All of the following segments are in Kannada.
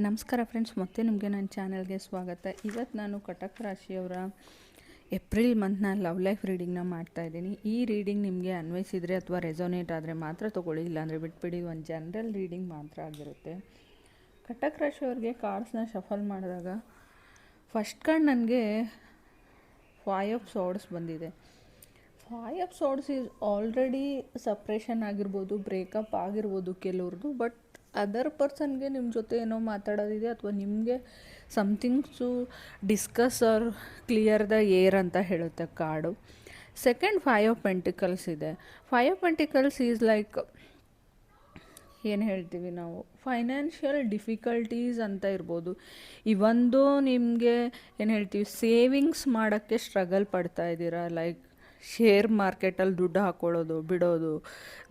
ನಮಸ್ಕಾರ ಫ್ರೆಂಡ್ಸ್, ಮತ್ತೆ ನಿಮಗೆ ನನ್ನ ಚಾನಲ್ಗೆ ಸ್ವಾಗತ. ಇವತ್ತು ನಾನು ಕಟಕ ರಾಶಿಯವರ ಏಪ್ರಿಲ್ ಮಂತ್ನ ಲವ್ ಲೈಫ್ ರೀಡಿಂಗ್ನ ಮಾಡ್ತಾಯಿದ್ದೀನಿ. ಈ ರೀಡಿಂಗ್ ನಿಮಗೆ ಅನ್ವಯಿಸಿದರೆ ಅಥವಾ ರೆಸೋನೇಟ್ ಆದರೆ ಮಾತ್ರ ತೊಗೊಳ್ಳಿ, ಇಲ್ಲಾಂದರೆ ಬಿಟ್ಬಿಡಿ. ಒಂದು ಜನರಲ್ ರೀಡಿಂಗ್ ಮಾತ್ರ ಆಗಿರುತ್ತೆ. ಕಟಕ ರಾಶಿಯವ್ರಿಗೆ ಕಾರ್ಡ್ಸ್ನ ಶಫಲ್ ಮಾಡಿದಾಗ ಫಸ್ಟ್ ಕಾರ್ಡ್ ನನಗೆ 5 ಆಫ್ ಸೋರ್ಡ್ಸ್ ಬಂದಿದೆ. 5 ಆಫ್ ಸೋರ್ಡ್ಸ್ ಈಸ್ ಆಲ್ರೆಡಿ ಸಪ್ರೇಷನ್ ಆಗಿರ್ಬೋದು, ಬ್ರೇಕಪ್ ಆಗಿರ್ಬೋದು ಕೆಲವ್ರದ್ದು. ಬಟ್ ಅದರ್ ಪರ್ಸನ್ಗೆ ನಿಮ್ಮ ಜೊತೆ ಏನೋ ಮಾತಾಡೋದಿದೆ, ಅಥವಾ ನಿಮಗೆ something to discuss or clear the air ಅಂತ ಹೇಳುತ್ತೆ ಕಾರ್ಡು. ಸೆಕೆಂಡ್ 5 ಆಫ್ ಪೆಂಟಿಕಲ್ಸ್ ಇದೆ. 5 ಆಫ್ ಪೆಂಟಿಕಲ್ಸ್ ಈಸ್ ಲೈಕ್ ಏನು ಹೇಳ್ತೀವಿ ನಾವು, ಫೈನಾನ್ಷಿಯಲ್ ಡಿಫಿಕಲ್ಟೀಸ್ ಅಂತ ಇರ್ಬೋದು. ಇವೊಂದು ನಿಮಗೆ ಏನು ಹೇಳ್ತೀವಿ, ಸೇವಿಂಗ್ಸ್ ಮಾಡೋಕ್ಕೆ ಸ್ಟ್ರಗಲ್ ಪಡ್ತಾ ಇದ್ದೀರಾ. ಲೈಕ್ ಶೇರ್ ಮಾರ್ಕೆಟಲ್ಲಿ ದುಡ್ಡು ಹಾಕ್ಕೊಳ್ಳೋದು ಬಿಡೋದು,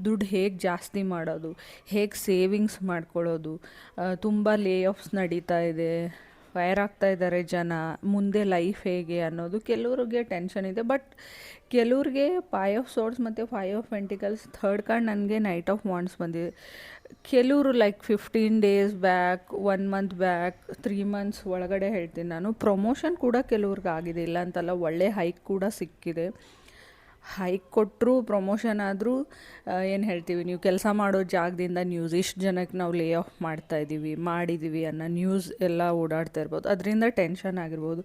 ದುಡ್ಡು ಹೇಗೆ ಜಾಸ್ತಿ ಮಾಡೋದು, ಹೇಗೆ ಸೇವಿಂಗ್ಸ್ ಮಾಡ್ಕೊಳ್ಳೋದು, ತುಂಬ ಲೇ ಆಫ್ಸ್ ನಡೀತಾ ಇದೆ, ಫೈರ್ ಆಗ್ತಾ ಇದ್ದಾರೆ ಜನ, ಮುಂದೆ ಲೈಫ್ ಹೇಗೆ ಅನ್ನೋದು ಕೆಲವ್ರಿಗೆ ಟೆನ್ಷನ್ ಇದೆ. ಬಟ್ ಕೆಲವ್ರಿಗೆ 5 ಆಫ್ ಸೋರ್ಡ್ಸ್ ಮತ್ತು 5 ಆಫ್ ಪೆಂಟಿಕಲ್ಸ್, ಥರ್ಡ್ ಕಾರ್ಡ್ ನನಗೆ ನೈಟ್ ಆಫ್ ವಾಂಡ್ಸ್ ಬಂದಿದೆ. ಕೆಲವರು like 15 days back, 1 month back, 3 months ಒಳಗಡೆ ಹೇಳ್ತೀನಿ ನಾನು, ಪ್ರಮೋಷನ್ ಕೂಡ ಕೆಲವ್ರಿಗೆ ಆಗಿದೆ, ಇಲ್ಲ ಅಂತಲ್ಲ. ಒಳ್ಳೆ ಹೈಕ್ ಕೂಡ ಸಿಕ್ಕಿದೆ. ಹೈಕ್ ಕೊಟ್ಟರು, ಪ್ರಮೋಷನ್ ಆದರೂ ಏನು ಹೇಳ್ತೀವಿ, ನೀವು ಕೆಲಸ ಮಾಡೋ ಜಾಗದಿಂದ ನ್ಯೂಸ್, ಇಷ್ಟು ಜನಕ್ಕೆ ನಾವು ಲೇ ಆಫ್ ಮಾಡಿದ್ದೀವಿ ಅನ್ನೋ ನ್ಯೂಸ್ ಎಲ್ಲ ಓಡಾಡ್ತಾ ಇರ್ಬೋದು. ಅದರಿಂದ ಟೆನ್ಷನ್ ಆಗಿರ್ಬೋದು,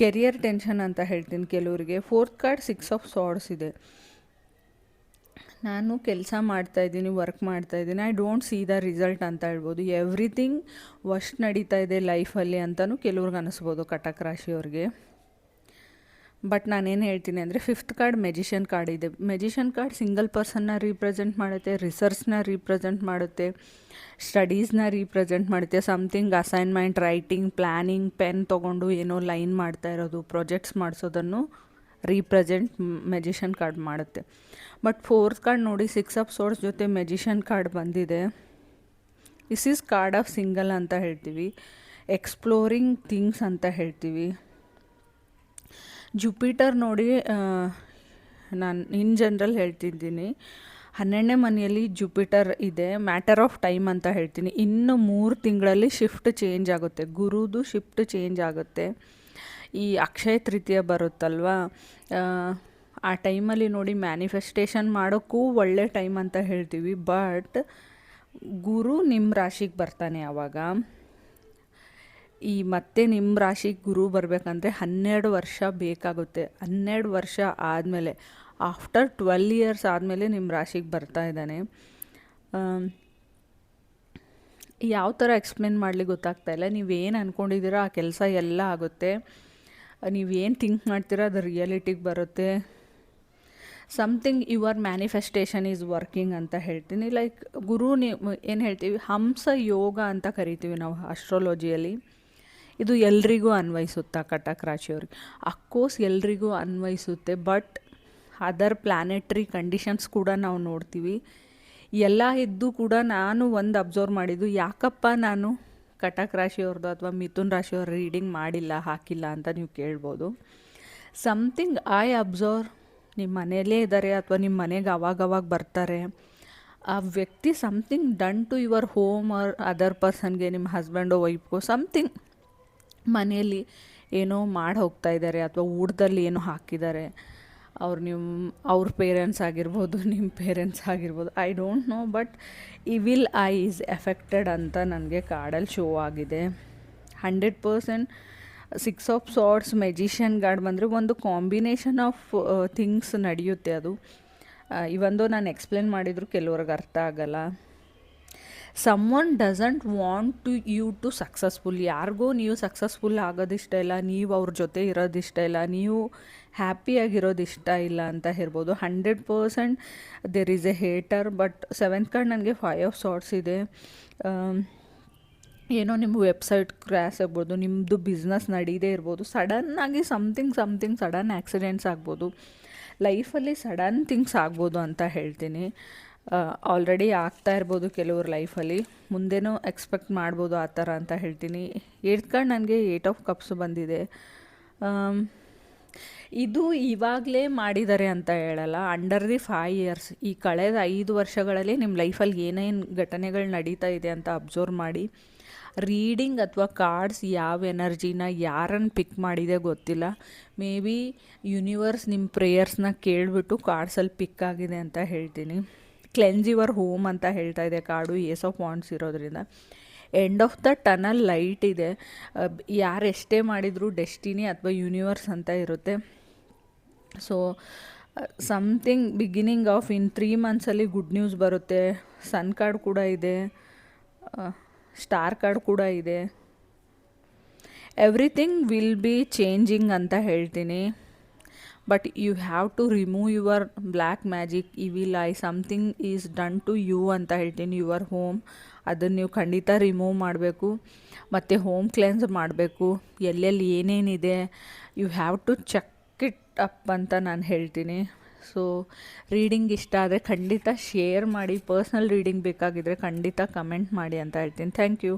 ಕೆರಿಯರ್ ಟೆನ್ಷನ್ ಅಂತ ಹೇಳ್ತೀನಿ ಕೆಲವರಿಗೆ. ಫೋರ್ತ್ ಕಾರ್ಡ್ 6 ಆಫ್ ಸಾರ್ಡ್ಸ್ ಇದೆ. ನಾನು ಕೆಲಸ ಮಾಡ್ತಾಯಿದ್ದೀನಿ, ವರ್ಕ್ ಮಾಡ್ತಾಯಿದ್ದೀನಿ, I don't see the result ಅಂತ ಹೇಳ್ಬೋದು. ಎವ್ರಿಥಿಂಗ್ ವಸ್ಟ್ ನಡೀತಾ ಇದೆ ಲೈಫಲ್ಲಿ ಅಂತಲೂ ಕೆಲವ್ರಿಗೆ ಅನ್ನಿಸ್ಬೋದು ಕಟಕ ರಾಶಿಯವ್ರಿಗೆ. ಬಟ್ ನಾನೇನು ಹೇಳ್ತೀನಿ ಅಂದರೆ, 5th ಕಾರ್ಡ್ ಮೆಜಿಷಿಯನ್ ಕಾರ್ಡ್ ಇದೆ. ಮೆಜಿಷಿಯನ್ ಕಾರ್ಡ್ ಸಿಂಗಲ್ ಪರ್ಸನ್ನ ರೀಪ್ರೆಸೆಂಟ್ ಮಾಡುತ್ತೆ, ರಿಸರ್ಚ್ನ ರೀಪ್ರೆಸೆಂಟ್ ಮಾಡುತ್ತೆ, ಸ್ಟಡೀಸ್ನ ರೀಪ್ರೆಸೆಂಟ್ ಮಾಡುತ್ತೆ. Something assignment, writing, planning, pen ತೊಗೊಂಡು ಏನೋ ಲೈನ್ ಮಾಡ್ತಾ ಇರೋದು, ಪ್ರಾಜೆಕ್ಟ್ಸ್ ಮಾಡಿಸೋದನ್ನು ರೀಪ್ರೆಸೆಂಟ್ ಮೆಜಿಷಿಯನ್ ಕಾರ್ಡ್ ಮಾಡುತ್ತೆ. ಬಟ್ 4th ಕಾರ್ಡ್ ನೋಡಿ, 6 ಆಫ್ ಸೋರ್ಡ್ಸ್ ಜೊತೆ ಮೆಜಿಷಿಯನ್ ಕಾರ್ಡ್ ಬಂದಿದೆ. This is called of single ಅಂತ ಹೇಳ್ತೀವಿ, ಎಕ್ಸ್ಪ್ಲೋರಿಂಗ್ ಥಿಂಗ್ಸ್ ಅಂತ ಹೇಳ್ತೀವಿ. ಜುಪಿಟರ್ ನೋಡಿ, ನಾನು ಇನ್ ಜನರಲ್ ಹೇಳ್ತಿದ್ದೀನಿ, 12ನೇ ಮನೆಯಲ್ಲಿ ಜುಪಿಟರ್ ಇದೆ. ಮ್ಯಾಟರ್ ಆಫ್ ಟೈಮ್ ಅಂತ ಹೇಳ್ತೀನಿ. ಇನ್ನು 3 ತಿಂಗಳಲ್ಲಿ ಶಿಫ್ಟ್ ಚೇಂಜ್ ಆಗುತ್ತೆ, ಗುರುದು ಶಿಫ್ಟ್ ಚೇಂಜ್ ಆಗುತ್ತೆ. ಈ ಅಕ್ಷಯ ತೃತೀಯ ಬರುತ್ತಲ್ವ, ಆ ಟೈಮಲ್ಲಿ ನೋಡಿ ಮ್ಯಾನಿಫೆಸ್ಟೇಷನ್ ಮಾಡೋಕ್ಕೂ ಒಳ್ಳೆ ಟೈಮ್ ಅಂತ ಹೇಳ್ತೀವಿ. ಬಟ್ ಗುರು ನಿಮ್ಮ ರಾಶಿಗೆ ಬರ್ತಾನೆ ಆವಾಗ. ಮತ್ತೆ ನಿಮ್ಮ ರಾಶಿಗೆ ಗುರು ಬರಬೇಕಂದ್ರೆ 12 ವರ್ಷ ಬೇಕಾಗುತ್ತೆ. 12 ವರ್ಷ ಆದಮೇಲೆ, ಆಫ್ಟರ್ 12 ಇಯರ್ಸ್ ಆದಮೇಲೆ ನಿಮ್ಮ ರಾಶಿಗೆ ಬರ್ತಾ ಇದ್ದಾನೆ. ಯಾವ ಥರ ಎಕ್ಸ್ಪ್ಲೇನ್ ಮಾಡಲಿಕ್ಕೆ ಗೊತ್ತಾಗ್ತಾ ಇಲ್ಲ. ನೀವೇನು ಅಂದ್ಕೊಂಡಿದ್ದೀರೋ ಆ ಕೆಲಸ ಎಲ್ಲ ಆಗುತ್ತೆ. ನೀವೇನು ಥಿಂಕ್ ಮಾಡ್ತೀರೋ ಅದು ರಿಯಾಲಿಟಿಗೆ ಬರುತ್ತೆ. Something your manifestation is working ಅಂತ ಹೇಳ್ತೀನಿ. ಲೈಕ್ ಗುರು, ನೀವು ಏನು ಹೇಳ್ತೀವಿ, ಹಂಸ ಯೋಗ ಅಂತ ಕರಿತೀವಿ ನಾವು ಆಸ್ಟ್ರಾಲಜಿಯಲ್ಲಿ. ಇದು ಎಲ್ರಿಗೂ ಅನ್ವಯಿಸುತ್ತಾ ಕಟಕ ರಾಶಿಯವ್ರಿಗೆ? ಅಫ್ಕೋರ್ಸ್ ಎಲ್ರಿಗೂ ಅನ್ವಯಿಸುತ್ತೆ. ಬಟ್ ಅದರ್ ಪ್ಲ್ಯಾನೆಟ್ರಿ ಕಂಡೀಷನ್ಸ್ ಕೂಡ ನಾವು ನೋಡ್ತೀವಿ. ಎಲ್ಲ ಇದ್ದು ಕೂಡ ನಾನು ಒಂದು ಅಬ್ಸರ್ವ್ ಮಾಡಿದ್ದು, ಯಾಕಪ್ಪ ನಾನು ಕಟಕ ರಾಶಿಯವ್ರದ್ದು ಅಥವಾ ಮಿಥುನ್ ರಾಶಿಯವ್ರ ರೀಡಿಂಗ್ ಹಾಕಿಲ್ಲ ಅಂತ ನೀವು ಕೇಳ್ಬೋದು. ಸಮಥಿಂಗ್ ಐ ಅಬ್ಸರ್ವ್, ನಿಮ್ಮ ಮನೆಯಲ್ಲೇ ಇದ್ದಾರೆ ಅಥವಾ ನಿಮ್ಮ ಮನೆಗೆ ಅವಾಗವಾಗ ಬರ್ತಾರೆ, ಆ ವ್ಯಕ್ತಿ something done to your home or other ಪರ್ಸನ್ಗೆ, ನಿಮ್ಮ ಹಸ್ಬೆಂಡೋ ವೈಫ್ಗೋ ಸಮಥಿಂಗ್ ಮನೆಯಲ್ಲಿ ಏನೋ ಮಾಡಿ ಹೋಗ್ತಾ ಇದ್ದಾರೆ, ಅಥವಾ ಊಟದಲ್ಲಿ ಏನೋ ಹಾಕಿದ್ದಾರೆ. ಅವ್ರ ಪೇರೆಂಟ್ಸ್ ಆಗಿರ್ಬೋದು, ನಿಮ್ಮ ಪೇರೆಂಟ್ಸ್ ಆಗಿರ್ಬೋದು, ಐ ಡೋಂಟ್ ನೋ. ಬಟ್ ಈ ವಿಲ್ ಐ ಈಸ್ ಎಫೆಕ್ಟೆಡ್ ಅಂತ ನನಗೆ ಕಾರ್ಡಲ್ಲಿ ಶೋ ಆಗಿದೆ. 100% 6 ಆಫ್ ಸಾರ್ಡ್ಸ್ ಮೆಜಿಷಿಯನ್ ಕಾರ್ಡ್ ಬಂದರೆ ಒಂದು ಕಾಂಬಿನೇಷನ್ ಆಫ್ ಥಿಂಗ್ಸ್ ನಡೆಯುತ್ತೆ. ಅದು ಇವೊಂದು ನಾನು ಎಕ್ಸ್ಪ್ಲೇನ್ ಮಾಡಿದ್ರು ಕೆಲವ್ರಿಗೆ ಅರ್ಥ ಆಗಲ್ಲ. Someone doesn't want to you to successful. ಯಾರಿಗೂ ನೀವು ಸಕ್ಸಸ್ಫುಲ್ ಆಗೋದಿಷ್ಟ ಇಲ್ಲ, ನೀವು ಅವ್ರ ಜೊತೆ ಇರೋದಿಷ್ಟ ಇಲ್ಲ, ನೀವು ಹ್ಯಾಪಿಯಾಗಿರೋದು ಇಷ್ಟ ಇಲ್ಲ ಅಂತ ಹೇಳ್ಬೋದು. 100% there is a hater. But 7th card ನನಗೆ 5 ಆಫ್ ಸಾರ್ಡ್ಸ್ ಇದೆ. ಏನೋ ನಿಮ್ಮ ವೆಬ್ಸೈಟ್ ಕ್ರ್ಯಾಶ್ ಆಗ್ಬೋದು, ನಿಮ್ಮದು ಬಿಸ್ನೆಸ್ ನಡೀದೇ ಇರ್ಬೋದು, ಸಡನ್ನಾಗಿ ಸಮಥಿಂಗ್ ಸಡನ್ ಆ್ಯಕ್ಸಿಡೆಂಟ್ಸ್ ಆಗ್ಬೋದು, ಲೈಫಲ್ಲಿ ಸಡನ್ ಥಿಂಗ್ಸ್ ಆಗ್ಬೋದು ಅಂತ ಹೇಳ್ತೀನಿ. ಆಲ್ರೆಡಿ ಆಗ್ತಾ ಇರ್ಬೋದು ಕೆಲವ್ರ ಲೈಫಲ್ಲಿ, ಮುಂದೆನೂ ಎಕ್ಸ್ಪೆಕ್ಟ್ ಮಾಡ್ಬೋದು ಆ ಥರ ಅಂತ ಹೇಳ್ತೀನಿ. 8th ಕಾರ್ಡ್ ನನಗೆ 8 ಆಫ್ ಕಪ್ಸ್ ಬಂದಿದೆ. ಇದು ಇವಾಗಲೇ ಮಾಡಿದ್ದಾರೆ ಅಂತ ಹೇಳಲ್ಲ. ಅಂಡರ್ ದಿ 5 ಇಯರ್ಸ್, ಈ ಕಳೆದ 5 ವರ್ಷಗಳಲ್ಲಿ ನಿಮ್ಮ ಲೈಫಲ್ಲಿ ಏನೇನು ಘಟನೆಗಳು ನಡೀತಾ ಇದೆ ಅಂತ ಅಬ್ಸರ್ವ್ ಮಾಡಿ. ರೀಡಿಂಗ್ ಅಥವಾ ಕಾರ್ಡ್ಸ್ ಯಾವ ಎನರ್ಜಿನ ಯಾರನ್ನು ಪಿಕ್ ಮಾಡಿದೆ ಗೊತ್ತಿಲ್ಲ. ಮೇ ಬಿ ಯೂನಿವರ್ಸ್ ನಿಮ್ಮ ಪ್ರೇಯರ್ಸ್ನ ಕೇಳಿಬಿಟ್ಟು ಕಾರ್ಡ್ಸಲ್ಲಿ ಪಿಕ್ ಆಗಿದೆ ಅಂತ ಹೇಳ್ತೀನಿ. ಕ್ಲೆನ್ಸ್ ಯುವರ್ ಹೋಮ್ ಅಂತ ಹೇಳ್ತಾ ಇದೆ ಕಾರ್ಡು, ಏಸ್ ಆಫ್ ವಾಂಡ್ಸ್ ಇರೋದ್ರಿಂದ. End of the tunnel light ಇದೆ. ಯಾರು ಎಷ್ಟೇ ಮಾಡಿದರೂ ಡೆಸ್ಟಿನಿ ಅಥವಾ ಯೂನಿವರ್ಸ್ ಅಂತ ಇರುತ್ತೆ. So something beginning of in 3 ಮಂತ್ಸಲ್ಲಿ ಗುಡ್ ನ್ಯೂಸ್ ಬರುತ್ತೆ. ಸನ್ ಕಾರ್ಡ್ ಕೂಡ ಇದೆ, ಸ್ಟಾರ್ ಕಾರ್ಡ್ ಕೂಡ ಇದೆ. ಎವ್ರಿಥಿಂಗ್ ವಿಲ್ ಬಿ ಚೇಂಜಿಂಗ್ ಅಂತ ಹೇಳ್ತೀನಿ. But you have to remove your black magic, evil eye, something is done to you ಅಂತ ಹೇಳ್ತೀನಿ. ಯುವರ್ ಹೋಮ್, ಅದನ್ನು ನೀವು ಖಂಡಿತ ರಿಮೂವ್ ಮಾಡಬೇಕು. ಮತ್ತು ಹೋಮ್ ಕ್ಲೆನ್ಸ್ ಮಾಡಬೇಕು. ಎಲ್ಲೆಲ್ಲಿ ಏನೇನಿದೆ you have to check it up ಅಂತ ನಾನು ಹೇಳ್ತೀನಿ. ಸೊ ರೀಡಿಂಗ್ ಇಷ್ಟ ಆದರೆ ಖಂಡಿತ ಶೇರ್ ಮಾಡಿ. ಪರ್ಸ್ನಲ್ ರೀಡಿಂಗ್ ಬೇಕಾಗಿದ್ದರೆ ಖಂಡಿತ ಕಮೆಂಟ್ ಮಾಡಿ ಅಂತ ಹೇಳ್ತೀನಿ. Thank you.